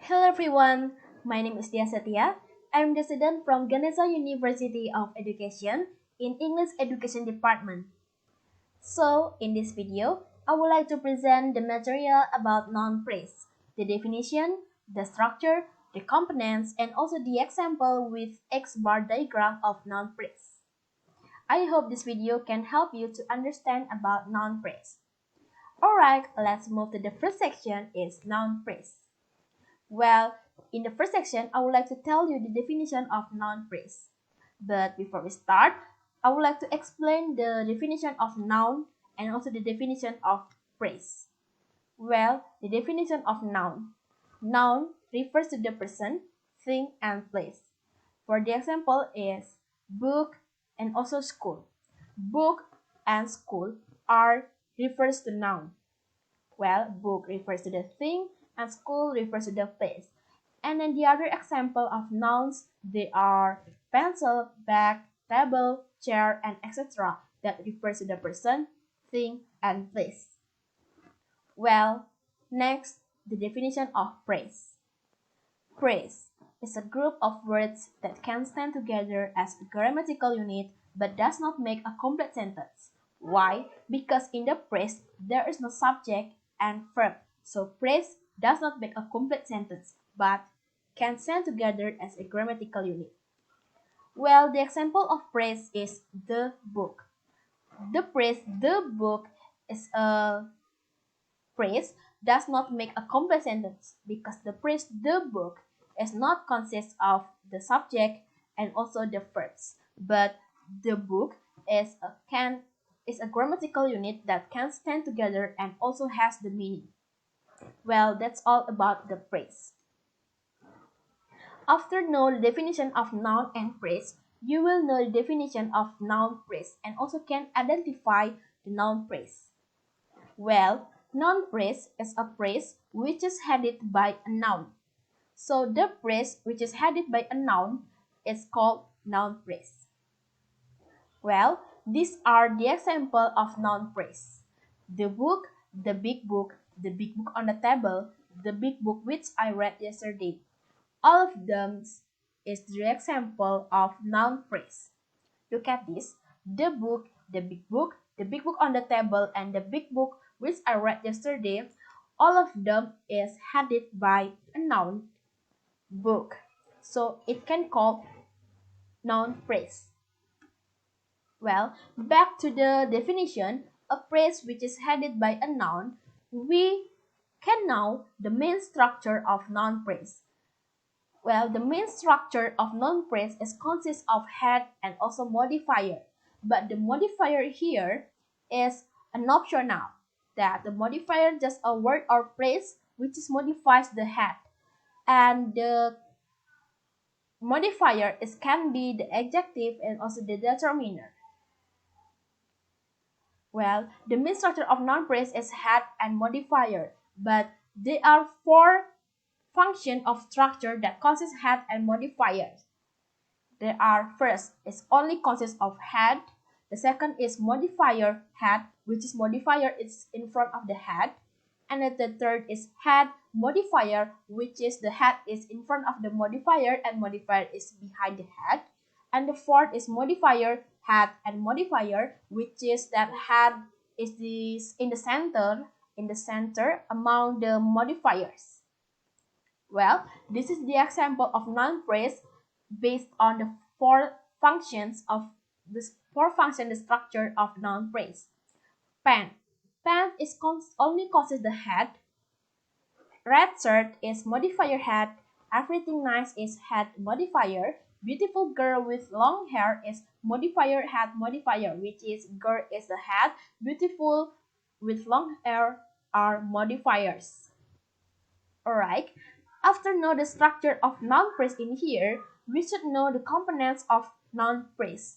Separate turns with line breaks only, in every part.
Hello everyone, my name is Diah. I'm the student from Ganesha University of Education in English Education Department. So, in this video, I would like to present the material about noun phrase, the definition, the structure, the components, and also the example with X bar diagram of noun phrase. I hope this video can help you to understand about noun phrase. Alright, let's move to the first section is noun phrase. Well, in the first section, I would like to tell you the definition of noun phrase. But before we start, I would like to explain the definition of noun and also the definition of phrase. Well, the definition of noun. Noun refers to the person, thing, and place. For the example is book and also school. Book and school refers to noun. Well, book refers to the thing and school refers to the place. And then the other example of nouns, they are pencil, bag, table, chair, and etc. that refers to the person, thing, and place. Well, next, the definition of phrase. Phrase is a group of words that can stand together as a grammatical unit but does not make a complete sentence. Why? Because in the phrase, there is no subject and verb. So phrase does not make a complete sentence, but can stand together as a grammatical unit. Well, the example of phrase is the book. The phrase the book is a phrase does not make a complete sentence because the phrase the book is not consist of the subject and also the verbs, but the book is a grammatical unit that can stand together and also has the meaning. Well, that's all about the phrase. After know the definition of noun and phrase, you will know the definition of noun phrase and also can identify the noun phrase. Well, noun phrase is a phrase which is headed by a noun. So the phrase which is headed by a noun is called noun phrase. Well, these are the example of noun phrase. The book, the big book on the table, the big book which I read yesterday. All of them is the example of noun phrase. Look at this. The book, the big book on the table, and the big book which I read yesterday, all of them is headed by a noun, book. So it can call noun phrase. Well, back to the definition, a phrase which is headed by a noun, we can know the main structure of noun phrase. Well, the main structure of noun phrase is consists of head and also modifier. But the modifier here is an optional. That the modifier just a word or phrase which is modifies the head. And the modifier can be the adjective and also the determiner. Well, the main structure of noun phrase is head and modifier, but there are four functions of structure that consist head and modifiers. There are first is only consists of head. The second is modifier head, which is modifier is in front of the head. And the third is head modifier, which is the head is in front of the modifier and modifier is behind the head. And the fourth is modifier head and modifier, which is that head is in the center among the modifiers. Well, this is the example of noun phrase based on the four functions, the structure of noun phrase. Pen. Pen is only consists the head. Red shirt is modifier head. Everything nice is head modifier. Beautiful girl with long hair is modifier head modifier, which is girl is the head. Beautiful with long hair are modifiers. Alright. After know the structure of noun phrase in here, we should know the components of noun phrase.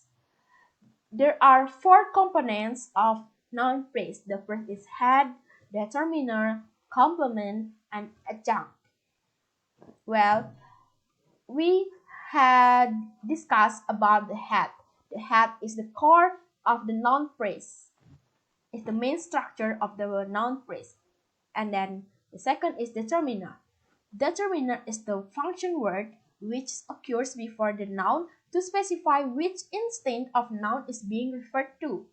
There are four components of noun phrase. The first is head, determiner, complement, and adjunct. Well, we had discussed about the head. The head is the core of the noun phrase. It's the main structure of the noun phrase. And then the second is determiner. Determiner is the function word which occurs before the noun to specify which instance of noun is being referred to.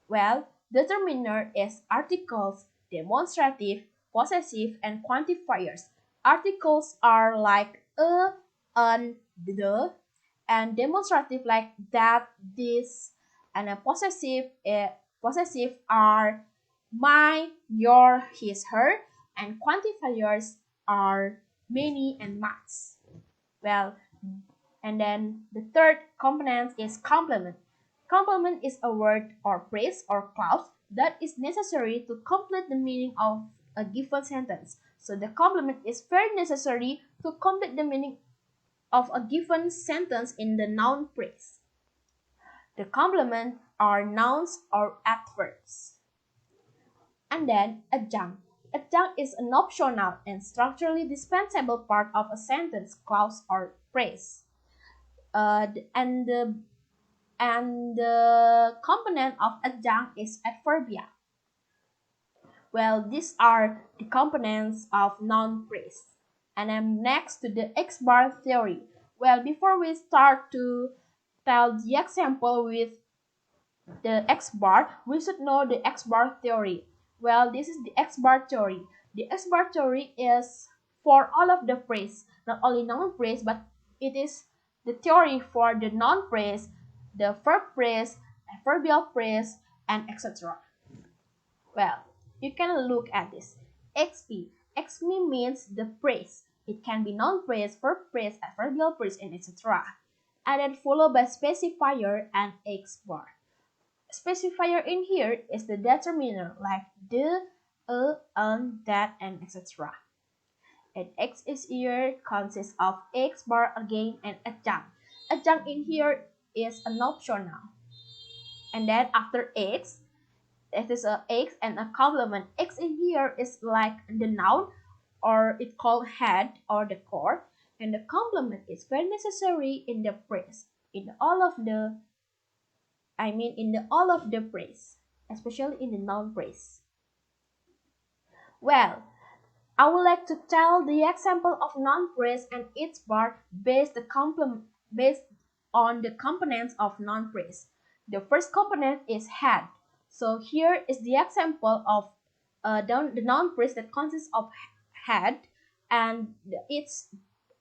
Well, determiner is articles, demonstrative, possessive, and quantifiers. Articles are like a, an, the, and demonstrative like that, this, and a possessive are my, your, his, her, and quantifiers are many and much. Well, and then the third component is complement. Complement is a word or phrase or clause that is necessary to complete the meaning of a given sentence. So the complement is very necessary to complete the meaning of a given sentence in the noun phrase. The complement are nouns or adverbs. And then adjunct. Adjunct is an optional and structurally dispensable part of a sentence, clause, or phrase. And the component of adjunct is adverbia. Well, these are the components of noun phrase. And I'm next to the X-bar theory. Well, before we start to tell the example with the X-bar, we should know the X-bar theory. Well, this is the X-bar theory. The X-bar theory is for all of the phrase, not only noun phrase, but it is the theory for the noun phrase, the verb phrase, adverbial phrase, and etc. Well, you can look at this. XP. XP means the phrase. It can be noun phrase, verb phrase, adverbial phrase, and etc. And then followed by specifier and X-bar. Specifier in here is the determiner like the, that, and etc. And X is here consists of X bar again and adjunct. Adjunct in here is an optional. And then after X, it is a X and a complement. X in here is like the noun or it's called head or the core. And the complement is very necessary in the phrase. In all of the phrase, especially in the noun phrase. Well, I would like to tell the example of noun phrase and its bar based on the components of noun phrase. The first component is head. So here is the example of the noun phrase that consists of head and its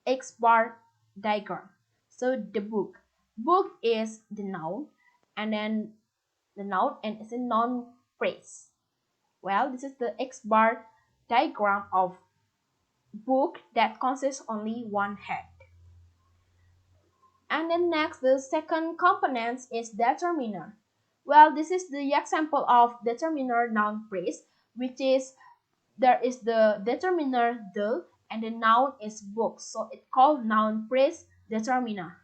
X bar diagram. So the book. Book is the noun and then the noun and it's a noun phrase. Well, this is the X bar diagram of book that consists only one head. And then next, the second component is determiner. Well, this is the example of determiner noun phrase, which is there is the determiner the and the noun is book. So it's called noun phrase determiner.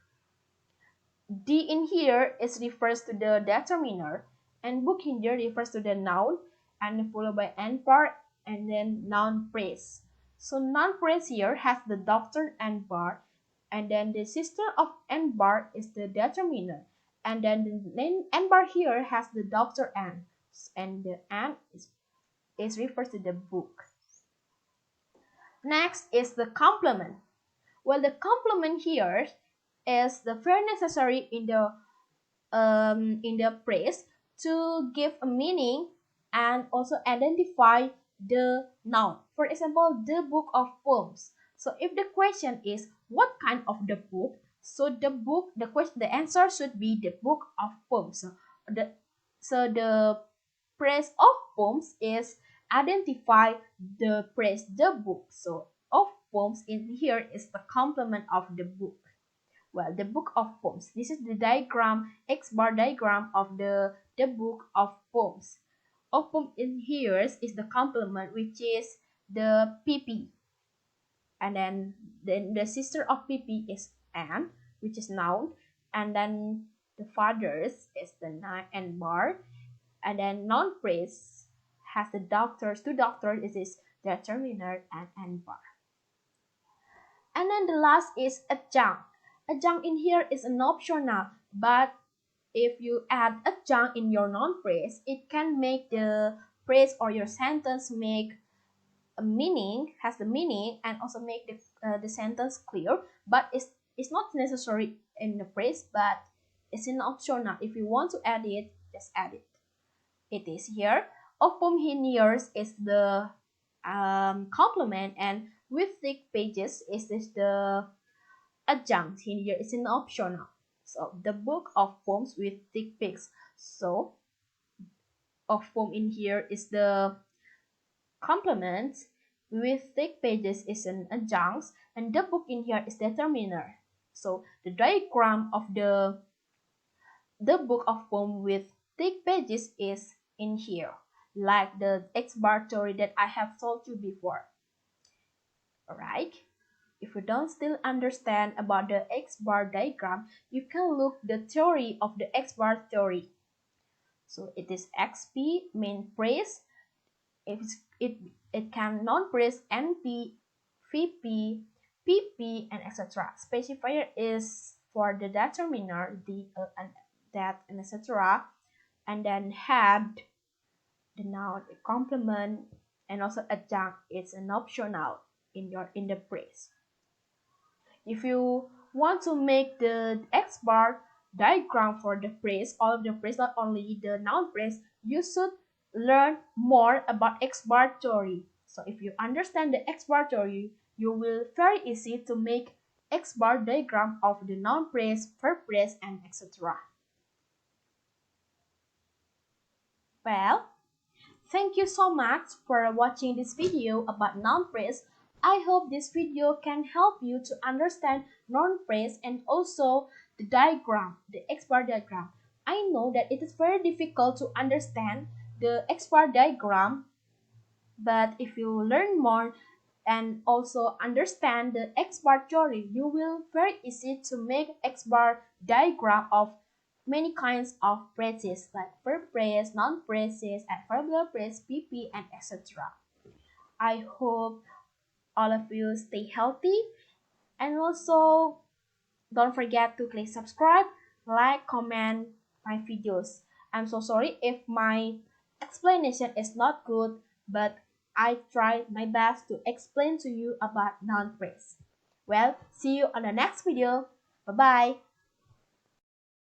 D in here is refers to the determiner and book in here refers to the noun and followed by N part and then noun phrase. So noun phrase here has the doctor N bar and then the sister of N bar is the determiner and then the N bar here has the doctor N and the N is refers to the book. Next is the complement. Well, the complement here is the very necessary in the phrase to give a meaning and also identify the noun. For example, the book of poems. So if the question is what kind of the book, so the answer should be the book of poems. So the phrase of poems is identify the phrase the book. So of poems in here is the complement of the book. Well, the book of poems. This is the diagram, X bar diagram of the book of poems. Of poem in here is the complement, which is the PP. And then the sister of PP is N, which is noun. And then the fathers is the N bar. And then noun phrase has the doctors, two doctors, this is determiner and N bar. And then the last is adjunct. Adjunct in here is an optional, but if you add adjunct in your noun phrase, it can make the phrase or your sentence make a meaning, has the meaning, and also make the sentence clear, but it's not necessary in the phrase, but it's an optional. If you want to add it, just add it. It is here. Of whom in yours is the complement, and with thick pages is this the adjunct. In here is an optional. So the book of poems with thick pages. So of poem in here is the complement, with thick pages is an adjunct, and the book in here is determiner. So the diagram of the book of poem with thick pages is in here, like the X bar theory that I have told you before. Alright, if you don't still understand about the X bar diagram, you can look the theory of the X bar theory. So it is XP main phrase, it can noun phrase NP, VP, PP, and etc. Specifier is for the determiner, the and that, and etc. And then had the noun, the complement, and also adjunct. It's an optional in the phrase. If you want to make the X bar diagram for the phrase, all of the phrase, not only the noun phrase, you should learn more about X bar theory. So if you understand the X bar theory, you will very easy to make X bar diagram of the noun phrase, verb phrase, and etc. Well, thank you so much for watching this video about noun phrase. I hope this video can help you to understand noun phrase and also the diagram, the X bar diagram. I know that it is very difficult to understand the X bar diagram, but if you learn more and also understand the X bar theory, you will very easy to make X bar diagram of many kinds of phrases like verb phrase, noun phrases, adverbial phrase, PP, and etc. I hope all of you stay healthy, and also don't forget to click subscribe, like, comment my videos. I'm so sorry if my explanation is not good, but I tried my best to explain to you about noun phrase. Well, see you on the next video. Bye bye.